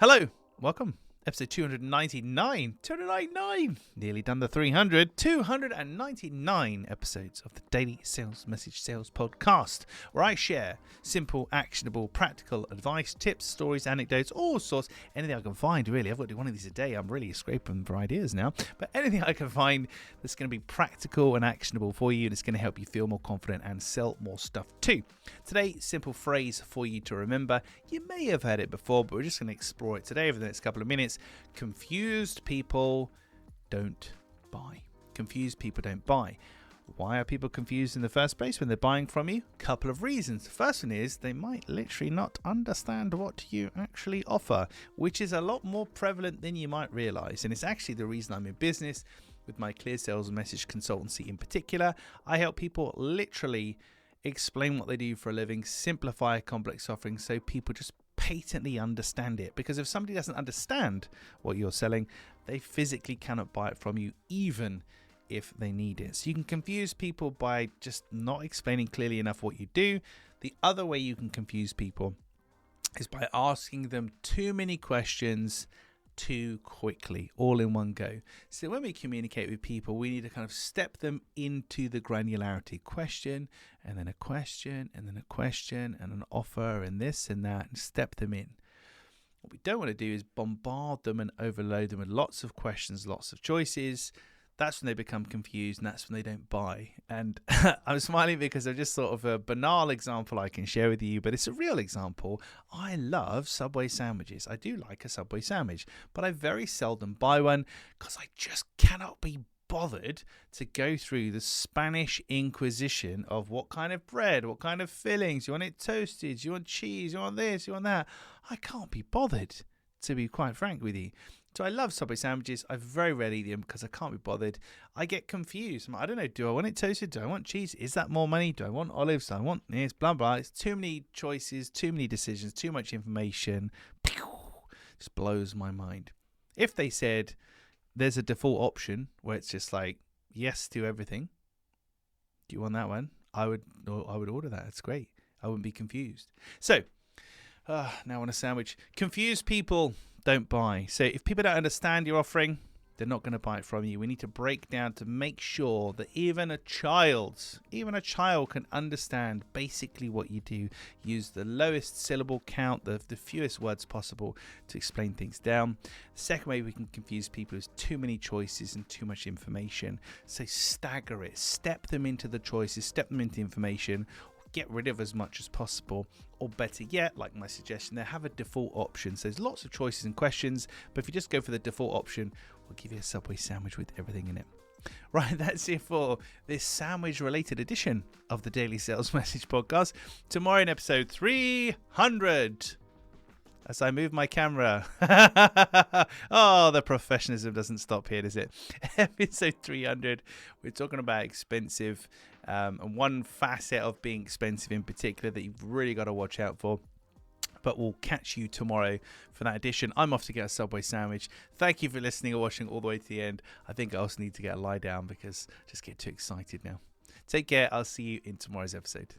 Hello, welcome. Episode 299. Nearly done the 300. 299 episodes of the Daily Sales Message Sales Podcast, where I share simple, actionable, practical advice, tips, stories, anecdotes, all sorts, anything I can find, really. I've got to do one of these a day. I'm really scraping for ideas now. But anything I can find that's going to be practical and actionable for you, and it's going to help you feel more confident and sell more stuff too. Today, simple phrase for you to remember. You may have heard it before, but we're just going to explore it today over the next couple of minutes. Confused people don't buy. Confused people don't buy. Why are people confused in the first place when they're buying from you? Couple of reasons. The first one is they might literally not understand what you actually offer, which is a lot more prevalent than you might realize. And it's actually the reason I'm in business with my Clear Sales Message Consultancy in particular. I help people literally explain what they do for a living, simplify a complex offering so people just patently understand it. Because if somebody doesn't understand what you're selling, they physically cannot buy it from you, even if they need it. So you can confuse people by just not explaining clearly enough what you do. The other way you can confuse people is by asking them too many questions too quickly, all in one go. So when we communicate with people, we need to kind of step them into the granularity. Question, and then a question, and then a question, and an offer, and this and that, and step them in. What we don't want to do is bombard them and overload them with lots of questions, lots of choices. That's when they become confused, and that's when they don't buy. And I'm smiling because I've just thought of a banal example I can share with you, but it's a real example. I love Subway sandwiches. I do like a Subway sandwich, but I very seldom buy one because I just cannot be bothered to go through the Spanish Inquisition of what kind of bread, what kind of fillings, you want it toasted, you want cheese, you want this, you want that. I can't be bothered, to be quite frank with you. So I love Subway sandwiches. I very rarely eat them because I can't be bothered. I get confused. I don't know, do I want it toasted? Do I want cheese? Is that more money? Do I want olives? Do I want this? Blah, blah. It's too many choices, too many decisions, too much information. Just blows my mind. If they said there's a default option where it's just like yes to everything, do you want that one? I would order that. It's great. I wouldn't be confused. So now on a sandwich. Confused people don't buy. So if people don't understand your offering, they're not going to buy it from you. We need to break down to make sure that even a child can understand basically what you do. Use the lowest syllable count, the fewest words possible to explain things down. The second way we can confuse people is too many choices and too much information. So stagger it. Step them into the choices, step them into information. Get rid of as much as possible, or better yet, like my suggestion there, have a default option. So there's lots of choices and questions, but if you just go for the default option, we'll give you a Subway sandwich with everything in it. Right, that's it for this sandwich related edition of the Daily Sales Message Podcast. Tomorrow in episode 300, as I move my camera. Oh, the professionalism doesn't stop here, does it? Episode 300, we're talking about expensive, and one facet of being expensive in particular that you've really got to watch out for. But we'll catch you tomorrow for that edition. I'm off to get a Subway sandwich. Thank you for listening or watching all the way to the end. I think I also need to get a lie down because I just get too excited now. Take care. I'll see you in tomorrow's episode.